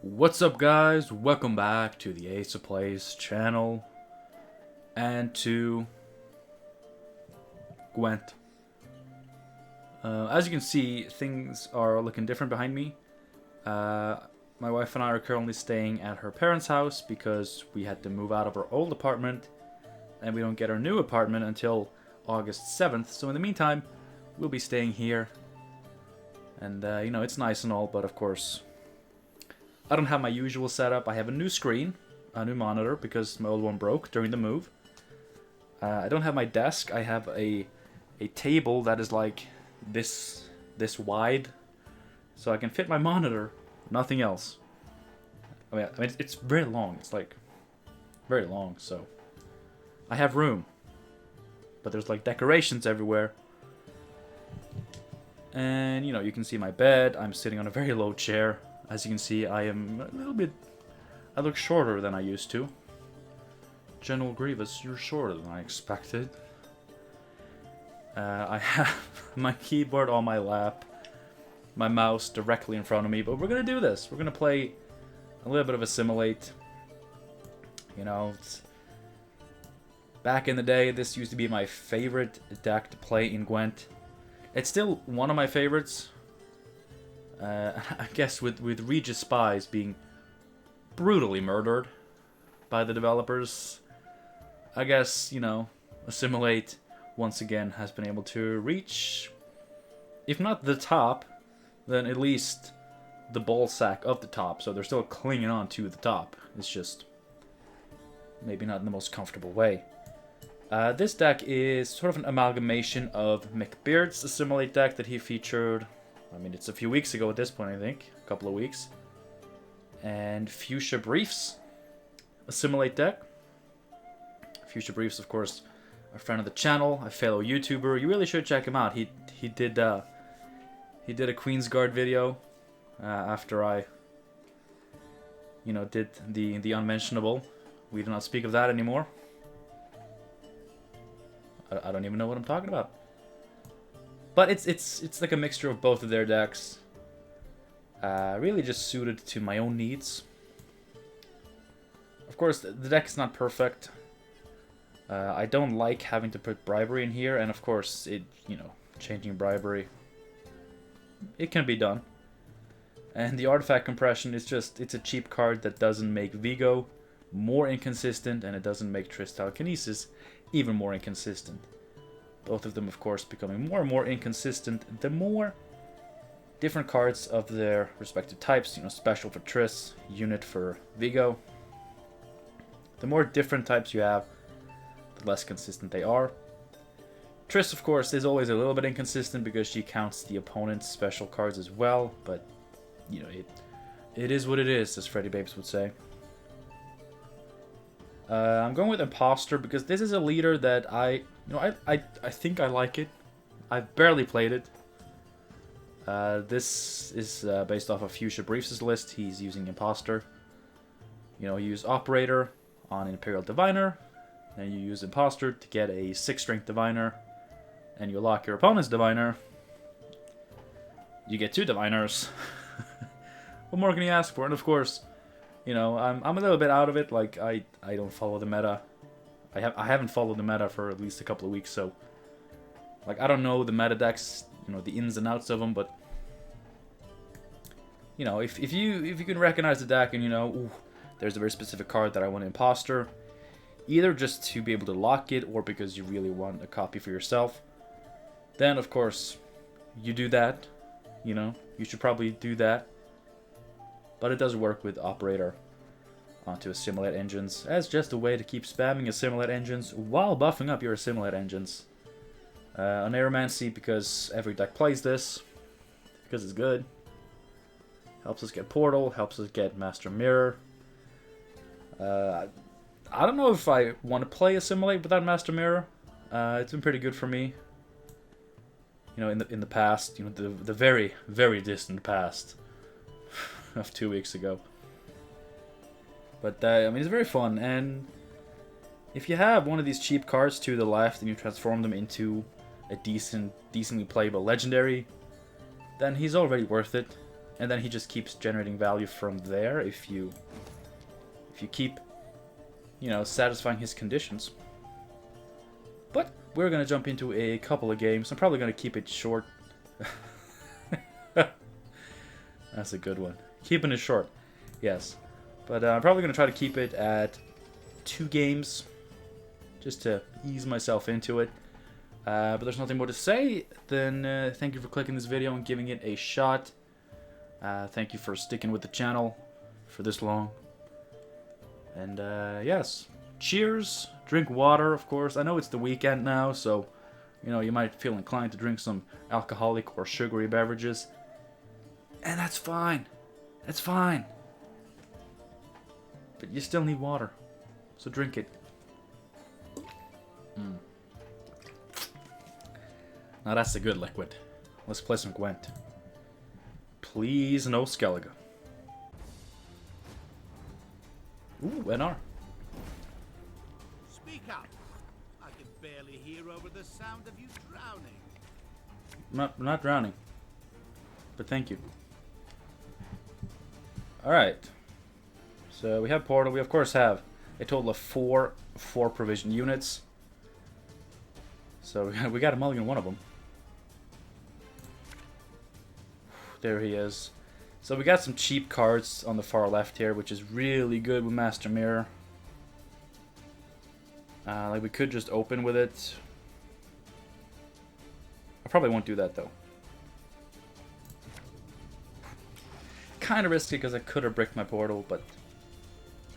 What's up, guys? Welcome back to the Ace of Plays channel and to Gwent. As you can see, things are looking different behind me. My wife and I are currently staying at her parents' house because we had to move out of our old apartment and we don't get our new apartment until August 7th. So in the meantime, we'll be staying here. And, you know, it's nice and all, but of course, I don't have my usual setup. I have a new screen, a new monitor, because my old one broke during the move. I don't have my desk. I have a table that is like this wide, so I can fit my monitor, nothing else. I mean it's very long. It's like very long, so I have room. But there's like decorations everywhere. And, you know, you can see my bed. I'm sitting on a very low chair. As you can see, I look shorter than I used to. General Grievous, you're shorter than I expected. I have my keyboard on my lap, my mouse directly in front of me, but we're gonna do this. We're gonna play a little bit of Assimilate. You know, back in the day, this used to be my favorite deck to play in Gwent. It's still one of my favorites. I guess with Regis Spies being brutally murdered by the developers, I guess, you know, Assimilate once again has been able to reach, if not the top, then at least the ball sack of the top. So they're still clinging on to the top. It's just maybe not in the most comfortable way. This deck is sort of an amalgamation of McBeard's Assimilate deck that he featured. I mean, it's a few weeks ago at this point, I think. A couple of weeks. And Fuchsia Briefs Assimilate deck. Fuchsia Briefs, of course, a friend of the channel, a fellow YouTuber. You really should check him out. He did a Queensguard video after I, you know, did the unmentionable. We do not speak of that anymore. I don't even know what I'm talking about. But it's like a mixture of both of their decks. Really just suited to my own needs. Of course, the deck is not perfect. I don't like having to put bribery in here, and of course, changing bribery, it can be done. And the artifact compression is it's a cheap card that doesn't make Vigo more inconsistent, and it doesn't make Tristal Kinesis even more inconsistent. Both of them, of course, becoming more and more inconsistent the more different cards of their respective types, you know, special for Triss, unit for Vigo. The more different types you have, the less consistent they are. Triss, of course, is always a little bit inconsistent because she counts the opponent's special cards as well, but, you know, it is what it is, as Freddy Babes would say. I'm going with Imposter because this is a leader that I think I like it. I've barely played it. This is based off of Fuchsia Briefs' list. He's using Imposter. You know, you use Operator on Imperial Diviner, and you use Imposter to get a 6-strength Diviner, and you lock your opponent's Diviner. You get 2 Diviners. What more can you ask for? And of course, you know, I'm a little bit out of it. Like, I don't follow the meta. I haven't followed the meta for at least a couple of weeks, so like I don't know the meta decks, you know, the ins and outs of them. But you know, if you can recognize the deck and you know, ooh, there's a very specific card that I want to Imposter, either just to be able to lock it or because you really want a copy for yourself, then of course you do that. You know, you should probably do that. But it does work with Operator onto Assimilate engines as just a way to keep spamming Assimilate engines while buffing up your Assimilate engines. On Aeromancy, because every deck plays this, because it's good. Helps us get Portal, helps us get Master Mirror. I don't know if I want to play Assimilate without Master Mirror. It's been pretty good for me. You know, in the past, you know, the very, very distant past of 2 weeks ago. But, I mean, it's very fun, and if you have one of these cheap cards to the left and you transform them into a decently playable legendary, then he's already worth it. and then he just keeps generating value from there if you keep, you know, satisfying his conditions. But we're gonna jump into a couple of games. I'm probably gonna keep it short. That's a good one. Keeping it short, yes. But I'm probably gonna try to keep it at 2 games, just to ease myself into it. But there's nothing more to say than thank you for clicking this video and giving it a shot. Thank you for sticking with the channel for this long. And yes, cheers. Drink water, of course. I know it's the weekend now, so you know you might feel inclined to drink some alcoholic or sugary beverages, and that's fine. That's fine. But you still need water, so drink it. Now that's a good liquid. Let's play some Gwent. Please, no Skellige. Ooh, NR. Speak up. I can barely hear over the sound of you drowning. Not drowning. But thank you. Alright. So we have Portal. We of course have a total of 4 provision units. So we got a mulligan one of them. There he is. So we got some cheap cards on the far left here, which is really good with Master Mirror. Like we could just open with it. I probably won't do that though. Kind of risky because I could have bricked my portal, but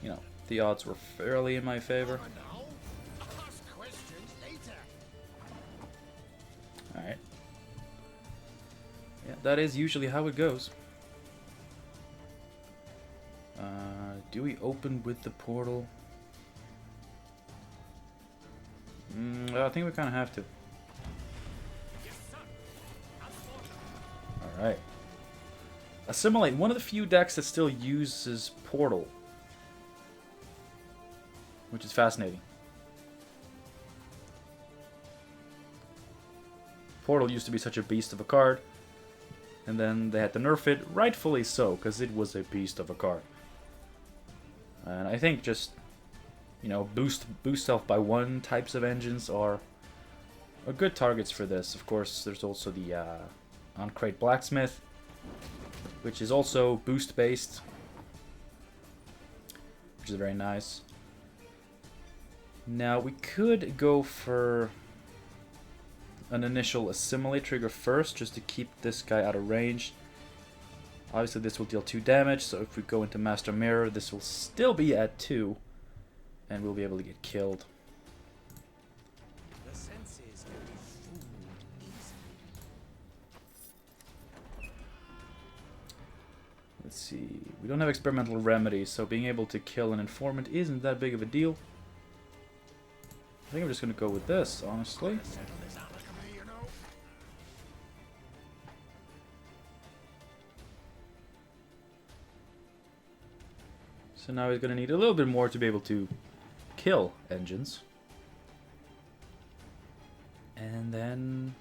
you know, the odds were fairly in my favor. Alright. Yeah, that is usually how it goes. Do we open with the portal? I think we kind of have to. Alright. Assimilate, one of the few decks that still uses portal. Which is fascinating. Portal used to be such a beast of a card. And then they had to nerf it, rightfully so, because it was a beast of a card. And I think just, you know, boost self by 1 types of engines are good targets for this. Of course, there's also the on-crate blacksmith, which is also boost based, which is very nice. Now we could go for an initial Assimilate trigger first, just to keep this guy out of range. Obviously this will deal 2 damage, so if we go into Master Mirror, this will still be at 2, and we'll be able to get killed. The senses can be fooled easily. Let's see, we don't have experimental remedies, so being able to kill an informant isn't that big of a deal. I think I'm just gonna go with this, honestly. So now he's going to need a little bit more to be able to kill engines. And then...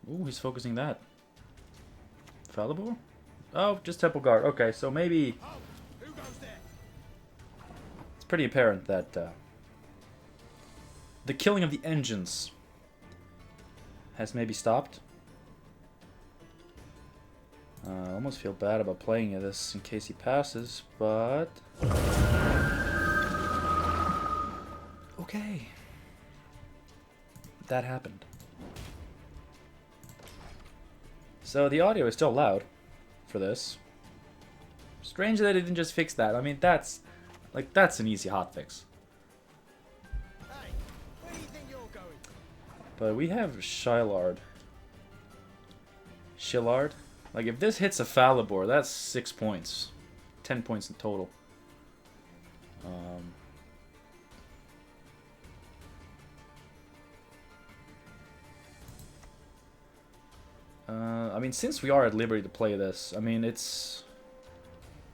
Ooh, he's focusing that. Fallible? Oh, just Temple Guard. Okay, so maybe... It's pretty apparent that the killing of the engines has maybe stopped. I almost feel bad about playing this in case he passes, but... Okay. That happened. So the audio is still loud for this. Strange that it didn't just fix that. I mean, that's an easy hotfix. Hey, where do you think you're going? But we have Shillard. Like, if this hits a Falibor, that's 6 points. 10 points in total. I mean, since we are at liberty to play this, I mean, it's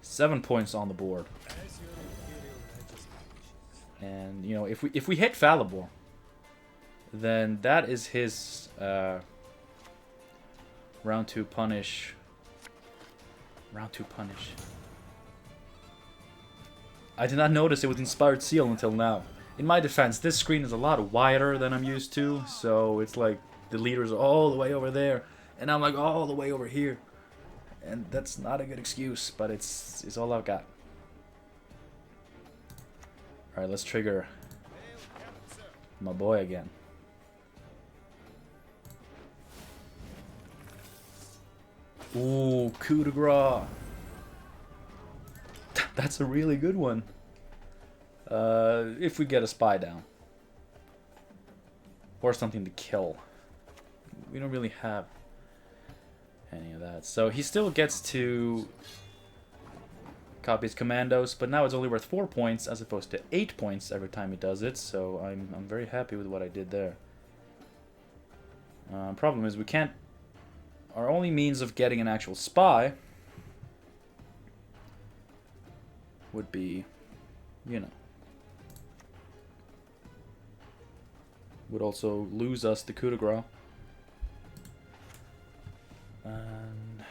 7 points on the board. And, you know, if we hit Falibor, then that is his round 2 punish Round 2 punish. I did not notice it was Inspired Seal until now. In my defense, this screen is a lot wider than I'm used to, so it's like the leader's all the way over there, and I'm like all the way over here. And that's not a good excuse, but it's all I've got. Alright, let's trigger my boy again. Ooh, coup de grace. That's a really good one. If we get a spy down. Or something to kill. We don't really have any of that. So he still gets to copy his commandos, but now it's only worth 4 points as opposed to 8 points every time he does it. So I'm very happy with what I did there. Problem is we can't... Our only means of getting an actual spy would be, you know, would also lose us the coup de grace. And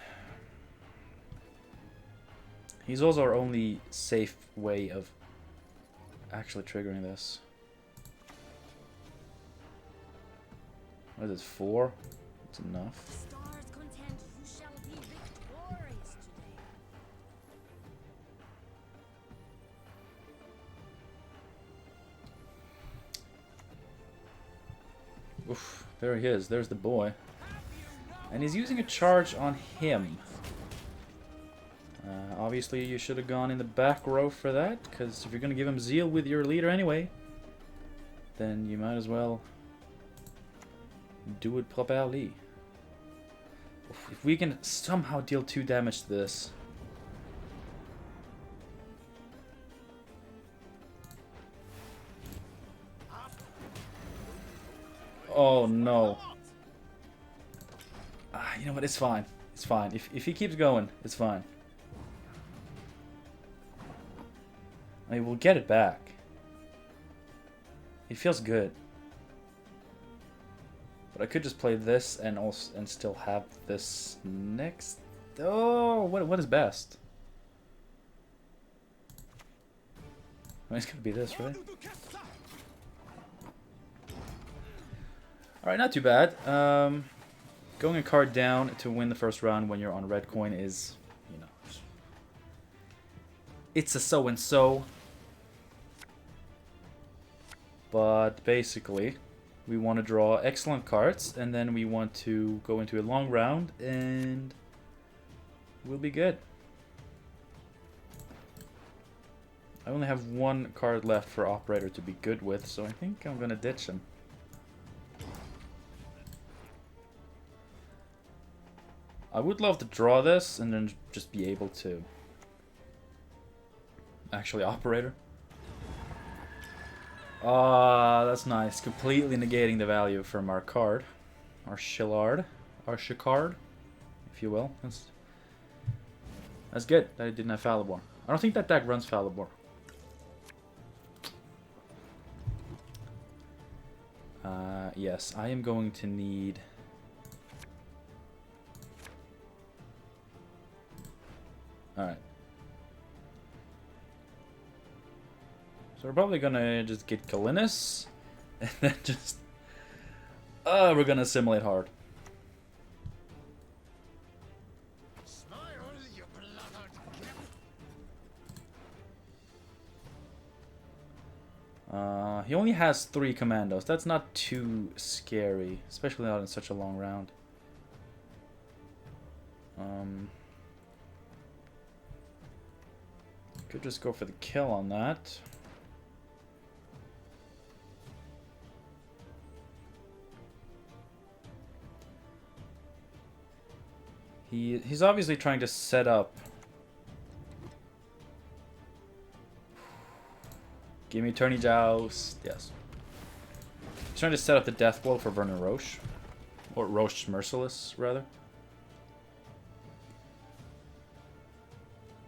he's also our only safe way of actually triggering this. What is it, 4? It's enough. Oof, there he is. There's the boy. And he's using a charge on him. Obviously, you should have gone in the back row for that, because if you're going to give him zeal with your leader anyway, then you might as well do it properly. If we can somehow deal 2 damage to this. Oh no. You know what, it's fine. It's fine. If he keeps going, it's fine. I mean, we'll get it back. It feels good. But I could just play this and still have this next. Oh, what is best? I mean, it's gonna be this, right? Alright, not too bad. Going a card down to win the first round when you're on red coin is, you know, it's a so-and-so. But basically, we want to draw excellent cards, and then we want to go into a long round, and we'll be good. I only have 1 card left for Operator to be good with, so I think I'm gonna ditch him. I would love to draw this and then just be able to actually Operator. Ah, that's nice. Completely negating the value from our card. Our Shillard. Our Shikard, if you will. That's good that it didn't have Falibor. I don't think that deck runs Falibor. Yes, I am going to need... Alright. So we're probably gonna just get Kalinis, and then just... we're gonna assimilate hard. He only has 3 commandos. That's not too scary, especially not in such a long round. Could just go for the kill on that. He's obviously trying to set up. Give me Tourney Joust. Yes. He's trying to set up the death blow for Vernon Roche. Or Roche Merciless, rather.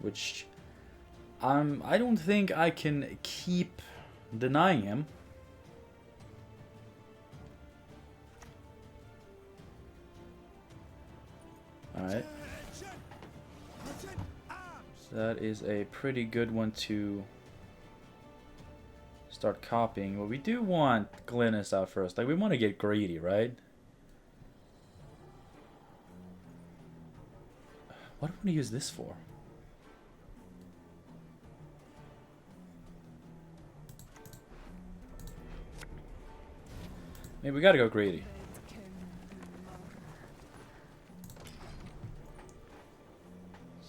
Which I don't think I can keep denying him. Alright. So that is a pretty good one to start copying. Well, we do want Glynis out first. Like, we want to get greedy, right? What do I want to use this for? Maybe we gotta go greedy.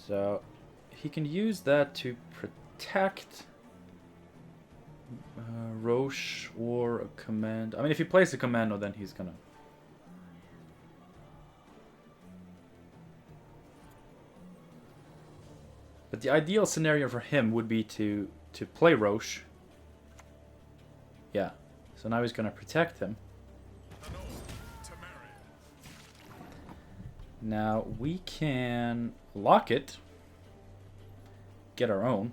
So he can use that to protect Roche or a command. I mean, if he plays a commando, then he's gonna. But the ideal scenario for him would be to play Roche. Yeah. So now he's gonna protect him. Now we can lock it, get our own,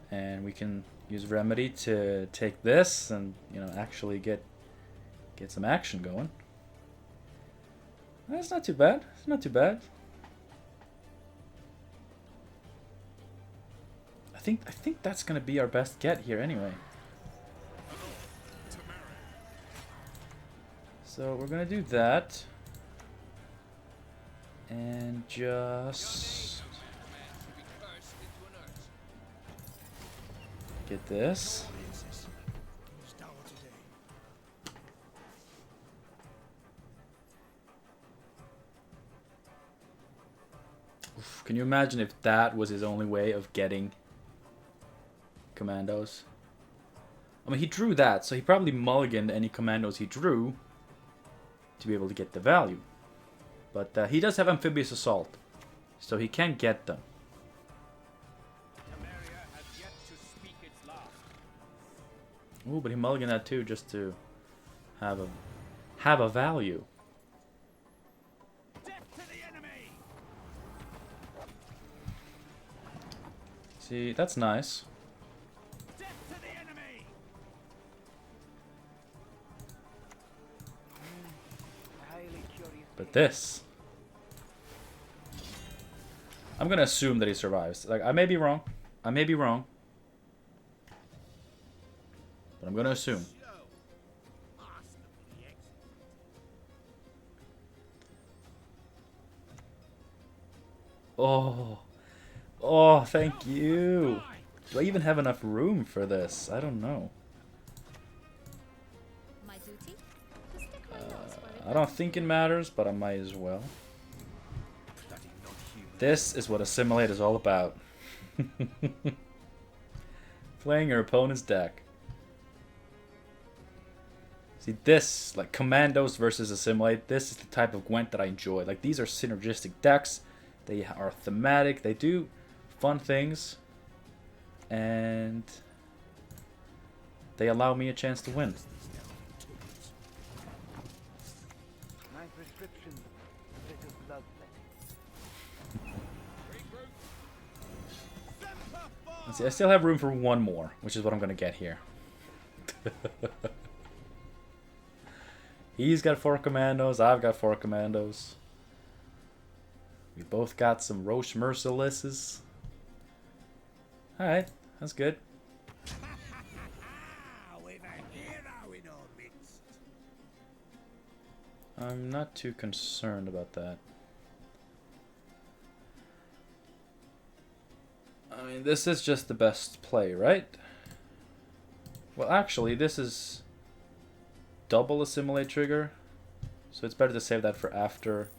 and we can use Remedy to take this and, you know, actually get some action going. That's not too bad. It's not too bad. I think that's gonna be our best get here anyway. So we're gonna do that, and just get this. Oof, can you imagine if that was his only way of getting commandos? I mean, he drew that, so he probably mulliganed any commandos he drew to be able to get the value. But he does have Amphibious Assault, so he can get them. Ooh, but he mulliganed that too, just to have a value. See, that's nice. But this, I'm gonna assume that he survives. Like, I may be wrong. I may be wrong. But I'm gonna assume. Oh. Oh, thank you. Do I even have enough room for this? I don't know. I don't think it matters, but I might as well. This is what Assimilate is all about. Playing your opponent's deck. See, this, like Commandos versus Assimilate, this is the type of Gwent that I enjoy. Like, these are synergistic decks. They are thematic. They do fun things. And they allow me a chance to win. Let's see, I still have room for one more, which is what I'm going to get here. He's got 4 commandos, I've got 4 commandos. We both got some Roche Mercilesses. Alright, that's good. I'm not too concerned about that. I mean, this is just the best play, right? Well, actually, this is double Assimilate trigger, so it's better to save that for after.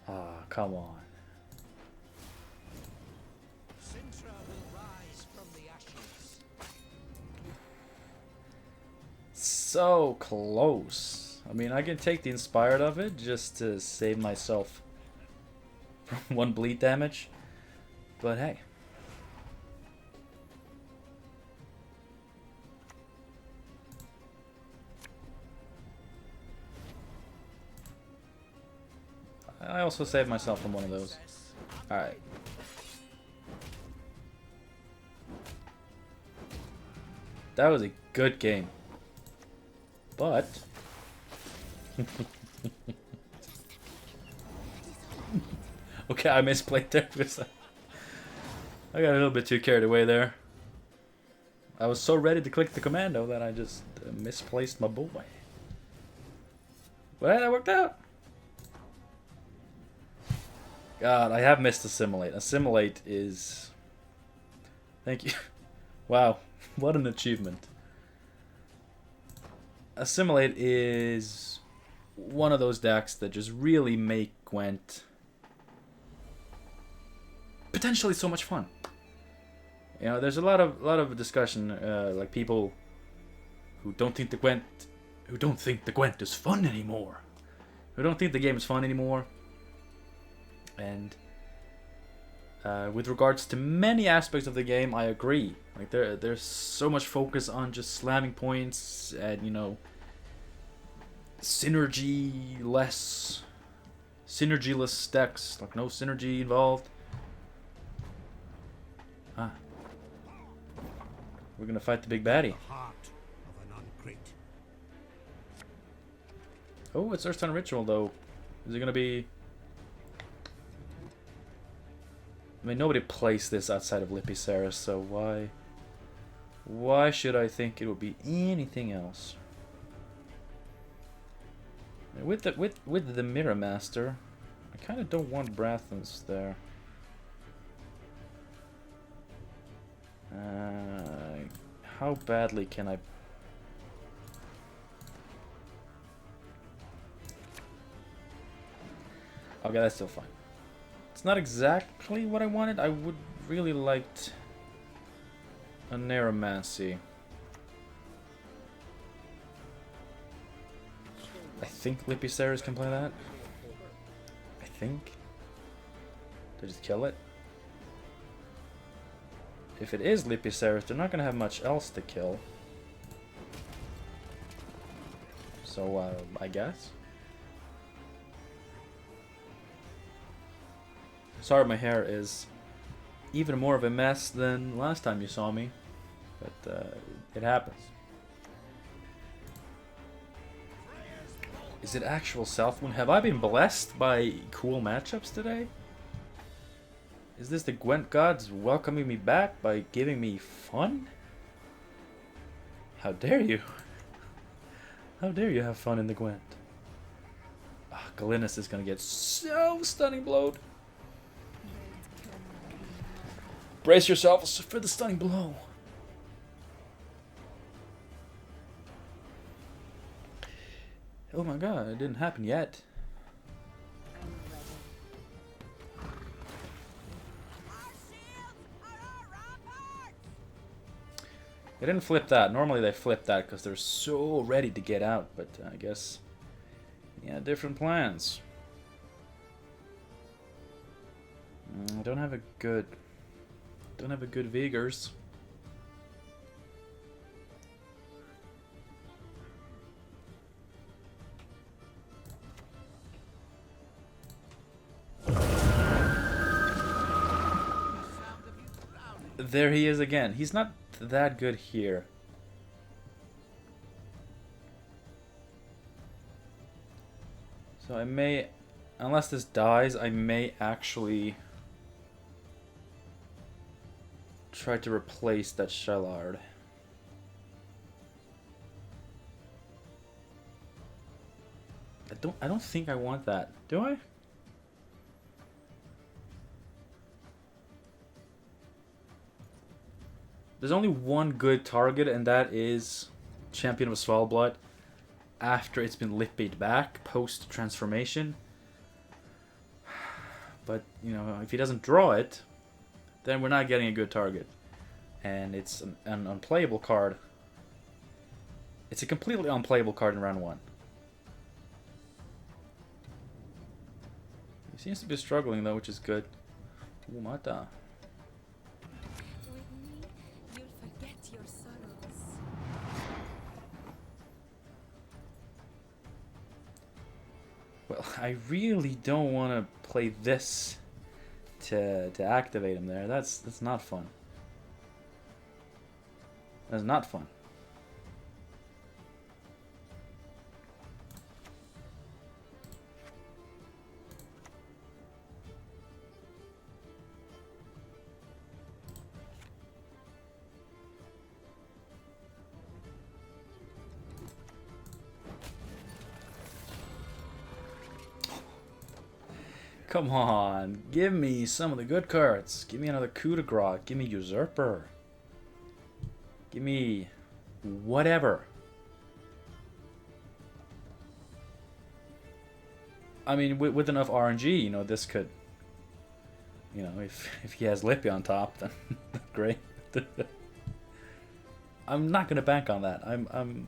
Ah, come on. So close. I mean, I can take the inspired of it just to save myself from 1 bleed damage, but hey. I also saved myself from one of those. Alright. That was a good game. But Okay, I misplayed there because I got a little bit too carried away there. I was so ready to click the commando that I just misplaced my boy. Well, that worked out. God, I have missed Assimilate. Assimilate is... Thank you. Wow, what an achievement. Assimilate is one of those decks that just really make Gwent potentially so much fun. You know, there's a lot of discussion, like people who don't think the Gwent is fun anymore, who don't think the game is fun anymore, and with regards to many aspects of the game, I agree. Like there's so much focus on just slamming points and, you know, synergyless decks, like no synergy involved. Ah. We're gonna fight the big baddie. Oh, it's Earthstone Ritual though. Is it gonna be... I mean, nobody plays this outside of Lippy Saris, so why should I think it would be anything else? With the Mirror Master, I kind of don't want Brathens there. How badly can I... Okay, that's still fine. It's not exactly what I wanted. I would really liked a Neuromancy. I think Lippy Saris can play that. I think. To just kill it. If it is Lippy Saris, they're not going to have much else to kill. So, I guess. Sorry, my hair is even more of a mess than last time you saw me. But, it happens. Is it actual Southwind? Have I been blessed by cool matchups today? Is this the Gwent gods welcoming me back by giving me fun? How dare you? How dare you have fun in the Gwent? Ah, Galinas is gonna get so stunning blowed. Brace yourselves for the stunning blow. Oh my god, it didn't happen yet. They didn't flip that. Normally they flip that because they're so ready to get out, but I guess, yeah, different plans. I don't have a good Vigors. There he is again. He's not that good here. So I may, unless this dies, I may actually try to replace that Shellard. I don't think I want that. Do I? There's only one good target, and that is Champion of Svalbard after it's been lippied back post-transformation. But, you know, if he doesn't draw it, then we're not getting a good target. And it's an unplayable card. It's a completely unplayable card in round 1. He seems to be struggling, though, which is good. Ooh, Mata. Well, I really don't want to play this to activate him there. That's not fun. That's not fun. Come on, give me some of the good cards. Give me another coup de grace. Give me Usurper. Give me whatever. I mean, with enough RNG, you know, this could, you know, if he has Lippy on top, then great. I'm not gonna bank on that. I'm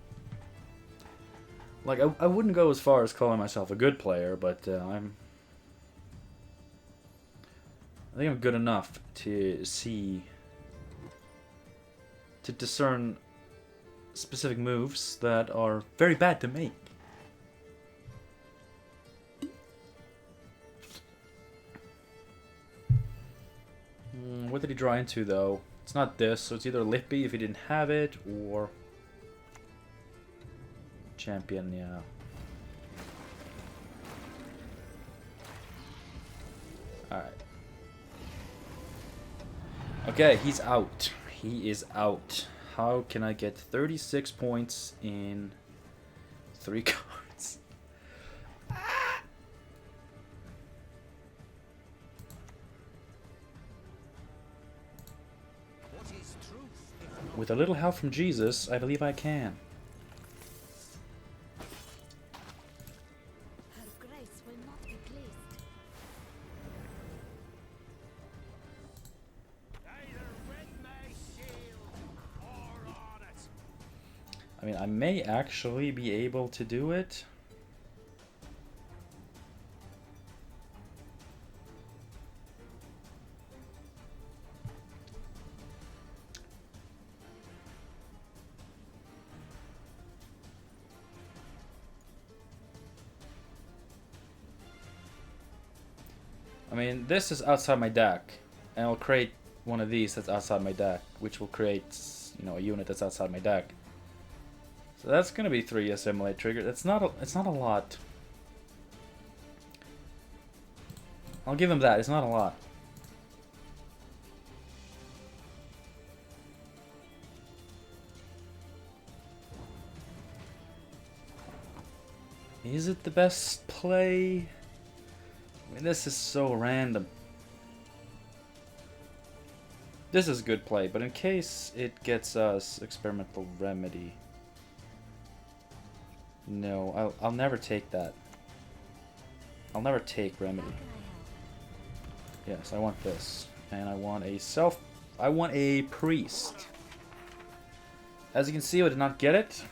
like I wouldn't go as far as calling myself a good player, but I think I'm good enough to discern specific moves that are very bad to make. What did he draw into, though? It's not this, so it's either Lippy if he didn't have it, or Champion, yeah. Alright. Okay, he's out. He is out. How can I get 36 points in 3 cards? With a little help from Jesus, I believe I can. Her grace will not be pleased. Either with my shield or on it. I mean, I may actually be able to do it. I mean, this is outside my deck, and I'll create one of these that's outside my deck, which will create, you know, a unit that's outside my deck. So that's gonna be 3 Assimilate trigger. It's not a lot. I'll give him that. It's not a lot. Is it the best play? I mean, this is so random. This is good play, but in case it gets us Experimental Remedy. No, I'll never take that. I'll never take Remedy. Yes, I want this. And I want a Priest. As you can see, I did not get it.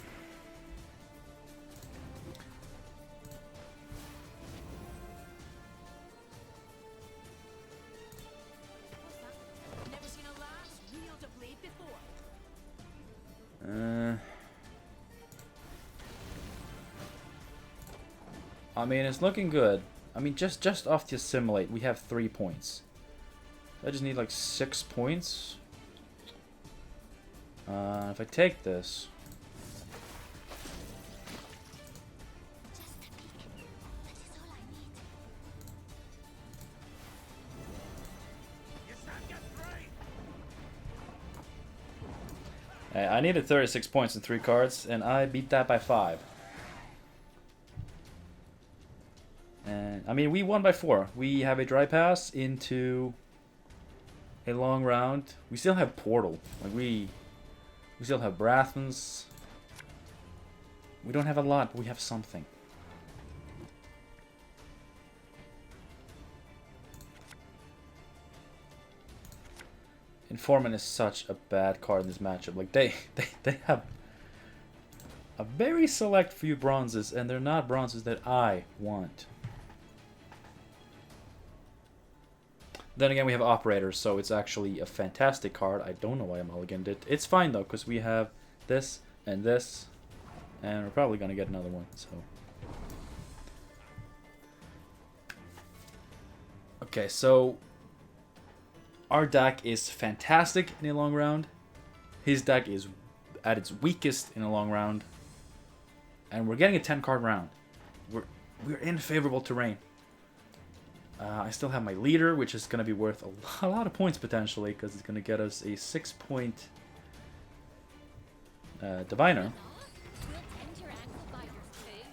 Never seen a lass wield a blade before. I mean, it's looking good. I mean, just off the Assimilate, we have 3 points. I just need like 6 points. If I take this, That is all I need. You shan't get free. I needed 36 points in 3 cards, and I beat that by 5. And I mean, we won by 4. We have a dry pass into a long round. We still have Portal. Like we still have Brathmans. We don't have a lot, but we have something. Informant is such a bad card in this matchup. Like they have a very select few bronzes, and they're not bronzes that I want. Then again, we have Operators, so it's actually a fantastic card. I don't know why I mulliganed it. It's fine though, because we have this, and we're probably gonna get another one. So okay, so our deck is fantastic in a long round. His deck is at its weakest in a long round, and we're getting a 10-card round. We're in favorable terrain. I still have my leader, which is going to be worth a lot of points potentially, because it's going to get us a 6-point Diviner. We'll tend your ankle biters too.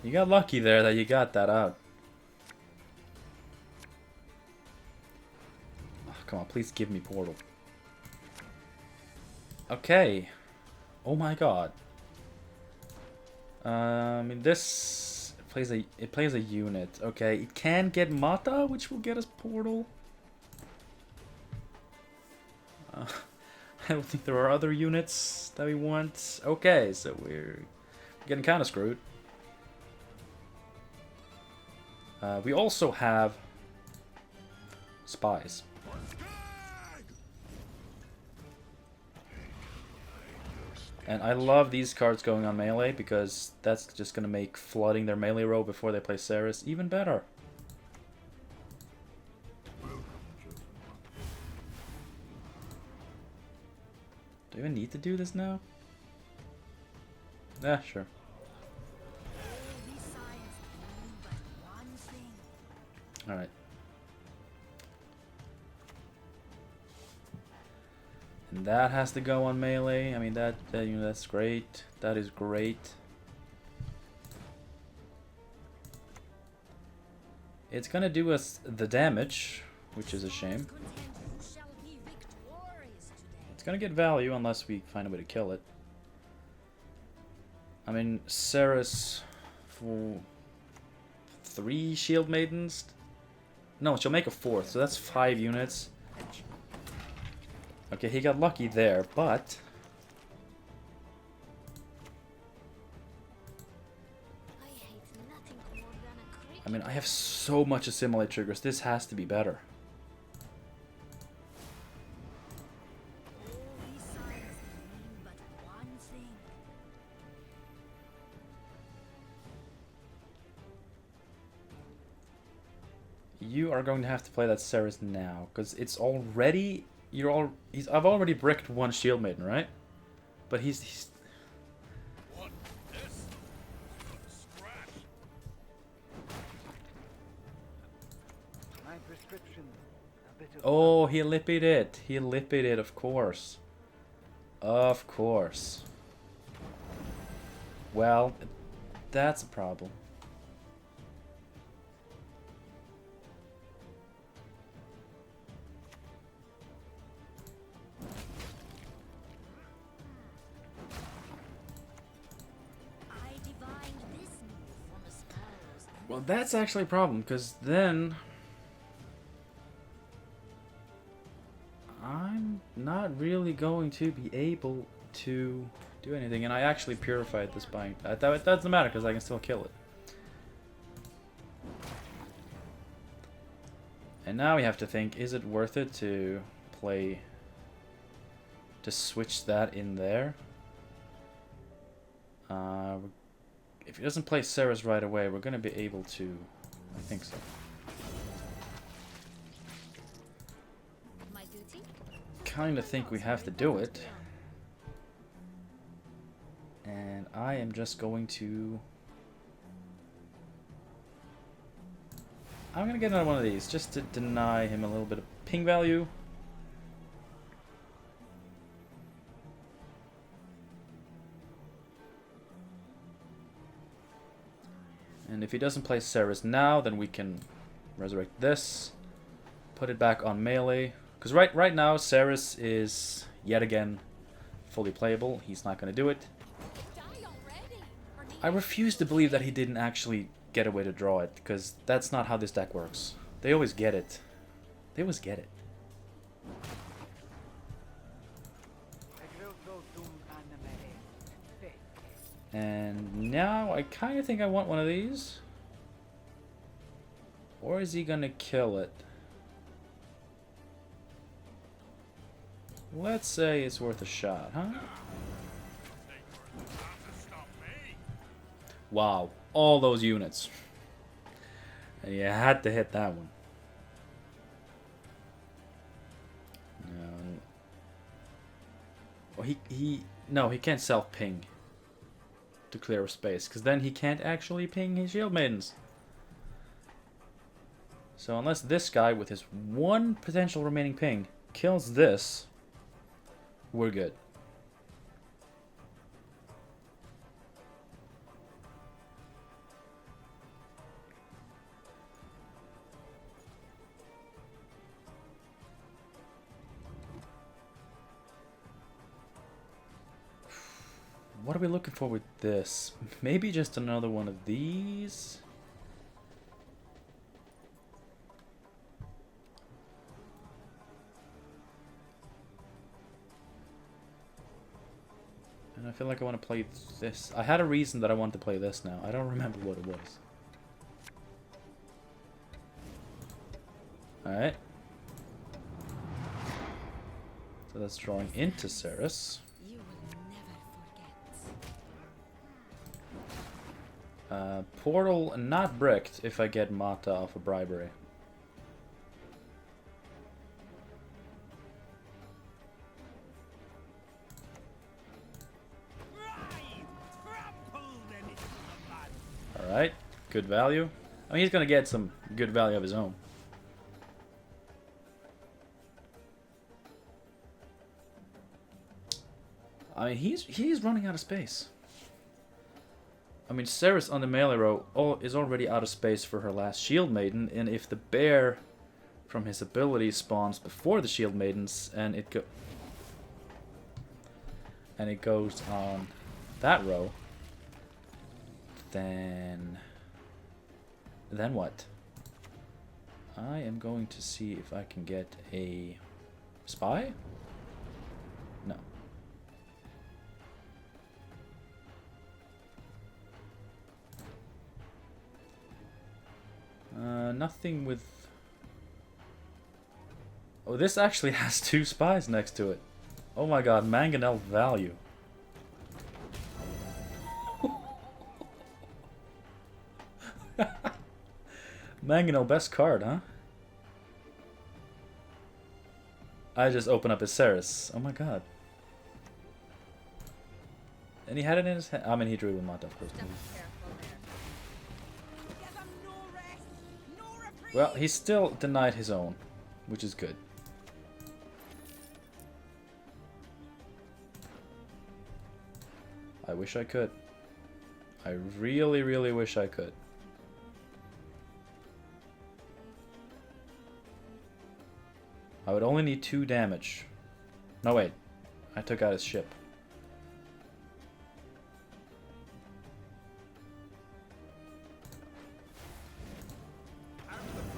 You got lucky there that you got that out. Oh, come on, please give me portal. Okay. Oh my god. I mean, this plays a unit. Okay, it can get Mata, which will get us portal. I don't think there are other units that we want. Okay, so we're getting kind of screwed. We also have spies. And I love these cards going on melee because that's just going to make flooding their melee row before they play Ceres even better. Do I even need to do this now? Yeah, sure. Alright. And that has to go on melee. I mean, you know, that's great. That is great. It's gonna do us the damage, which is a shame. It's gonna get value unless we find a way to kill it. I mean, Ceres for 3 shield maidens. No, she'll make a 4th, so that's 5 units. Okay, he got lucky there, but I mean, I have so much Assimilate triggers. This has to be better. You are going to have to play that Ceres now, because it's already I've already bricked 1 shield maiden, right? But he's What? This? Scratch. My prescription. A bit of oh, he lippied it. He lippied it, of course. Of course. Well, that's a problem. Well, that's actually a problem, because then I'm not really going to be able to do anything, and I actually purified this by that doesn't matter because I can still kill it. And now we have to think, is it worth it to switch that in there? If he doesn't play Ceres right away, we're going to be able to... I think so. Kind of think we have to do it. And I am just going to... I'm going to get another one of these, just to deny him a little bit of ping value. And if he doesn't play Ceres now, then we can resurrect this, put it back on melee. Because right now, Ceres is, yet again, fully playable. He's not going to do it. I refuse to believe that he didn't actually get a way to draw it, because that's not how this deck works. They always get it. They always get it. And now I kind of think I want one of these. Or is he gonna kill it? Let's say it's worth a shot, huh? Wow, all those units. And you had to hit that one. No. Well, he can't self-ping to clear a space, because then he can't actually ping his shield maidens. So unless this guy with his 1 potential remaining ping kills this, we're good. What are we looking for with this? Maybe just another one of these? And I feel like I want to play this. I had a reason that I wanted to play this now. I don't remember what it was. Alright. So that's drawing into Ceres. You will never forget. Portal not bricked if I get Mata off a bribery. Alright, good value. I mean, he's gonna get some good value of his own. I mean, he's running out of space. I mean, Ceres on the melee row is already out of space for her last Shield Maiden, and if the bear from his ability spawns before the Shield Maidens, and it goes on that row, then what? I am going to see if I can get a spy. No. Nothing with... Oh, this actually has 2 spies next to it. Oh my god, Mangonel value. Mangonel, best card, huh? I just open up his Ceres. Oh my god. And he had it in his hand. I mean, he drew with Mata, of course. Well, he still denied his own, which is good. I wish I could. I really, really wish I could. I would only need 2 damage. No, wait. I took out his ship.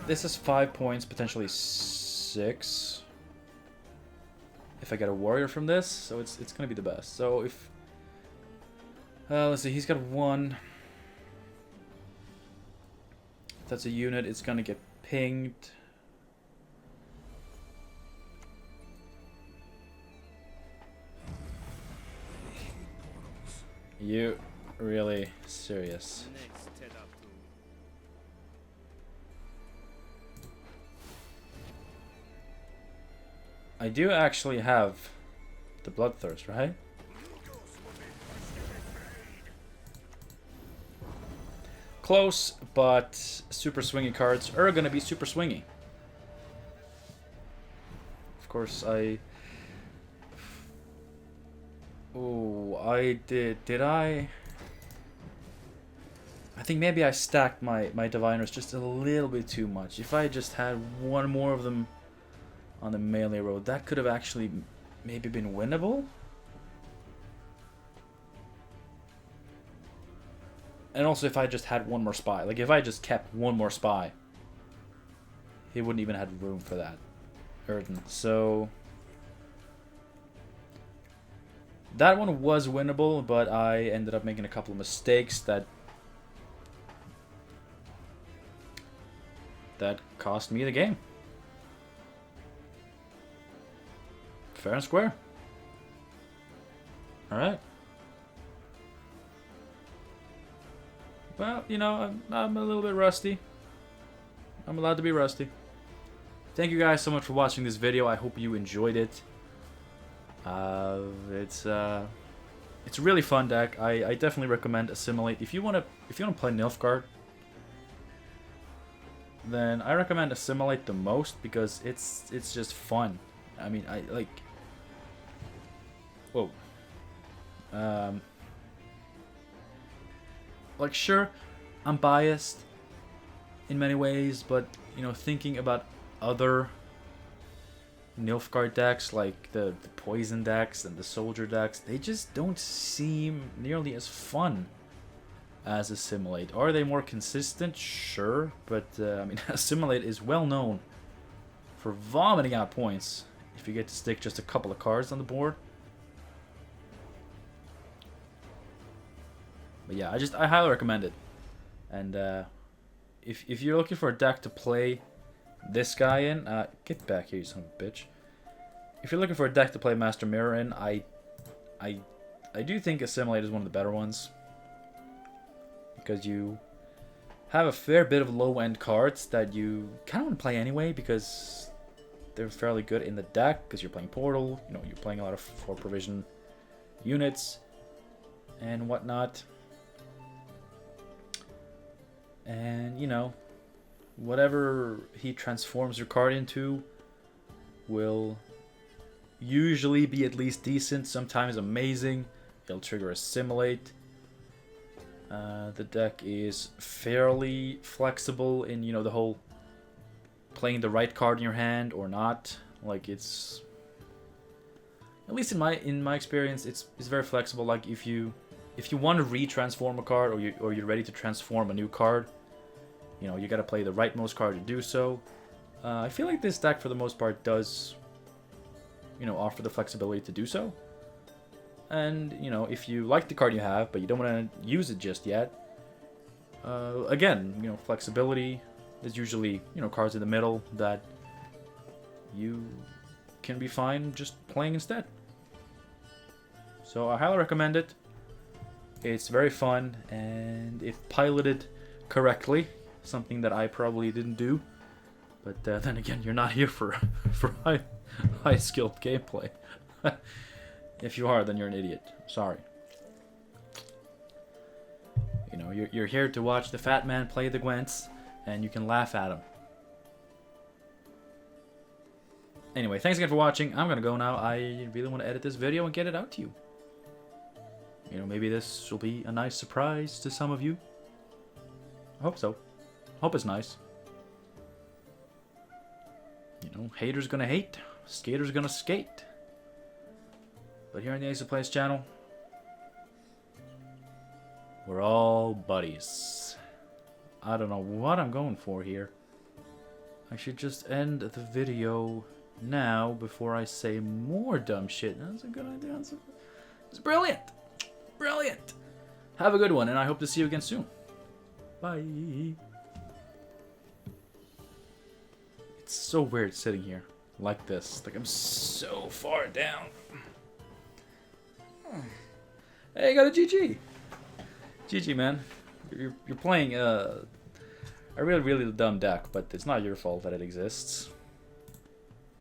This is 5 points, potentially 6. If I get a warrior from this, so it's gonna be the best. So if let's see, he's got 1. If that's a unit, it's gonna get pinged. You really serious? I do actually have the Bloodthirst, right? Close, but super swingy cards are gonna be super swingy. Of course, did I? I think maybe I stacked my Diviners just a little bit too much. If I just had 1 more of them on the melee road, that could have actually maybe been winnable. And also if I just had 1 more spy. Like if I just kept 1 more spy, he wouldn't even have room for that. Erden. So that one was winnable, but I ended up making a couple of mistakes that cost me the game. Fair and square. Alright. Well, you know, I'm a little bit rusty. I'm allowed to be rusty. Thank you guys so much for watching this video. I hope you enjoyed it. It's a really fun deck. I definitely recommend Assimilate. If you wanna play Nilfgaard, then I recommend Assimilate the most because it's just fun. I mean, I like. Whoa. Like, sure, I'm biased in many ways, but you know, thinking about other Nilfgaard decks, like the poison decks and the soldier decks, they just don't seem nearly as fun as Assimilate. Are they more consistent? Sure, but I mean, Assimilate is well known for vomiting out points if you get to stick just a couple of cards on the board. But yeah, I highly recommend it. And if you're looking for a deck to play this guy in, get back here, you son of a bitch. If you're looking for a deck to play Master Mirror in, I do think Assimilate is one of the better ones, because you have a fair bit of low-end cards that you kind of want to play anyway, because they're fairly good in the deck, because you're playing Portal, you know, you're playing a lot of 4-provision units and whatnot. And, you know, whatever he transforms your card into will usually be at least decent, sometimes amazing. He'll trigger Assimilate. The deck is fairly flexible in, you know, the whole playing the right card in your hand or not. Like, it's, at least in my experience, it's very flexible. Like, if you want to retransform a card, or you're ready to transform a new card, you know, you gotta play the rightmost card to do so. I feel like this deck, for the most part, does, you know, offer the flexibility to do so. And, you know, if you like the card you have, but you don't want to use it just yet, again, you know, flexibility. There's usually, you know, cards in the middle that you can be fine just playing instead. So I highly recommend it. It's very fun, and if piloted correctly, something that I probably didn't do, but then again, you're not here for high skilled gameplay. If you are, then you're an idiot. Sorry. You know, you're here to watch the fat man play the Gwents, and you can laugh at him. Anyway, thanks again for watching. I'm gonna go now. I really want to edit this video and get it out to you. You know, maybe this will be a nice surprise to some of you. I hope so. Hope it's nice. You know, haters gonna hate, skaters gonna skate. But here on the Ace of Plays channel, we're all buddies. I don't know what I'm going for here. I should just end the video now before I say more dumb shit. That's a good idea. It's brilliant. Brilliant. Have a good one, and I hope to see you again soon. Bye. It's so weird sitting here like this. Like, I'm so far down. Hey, I got a GG. GG, man. You're playing a really dumb deck, but it's not your fault that it exists.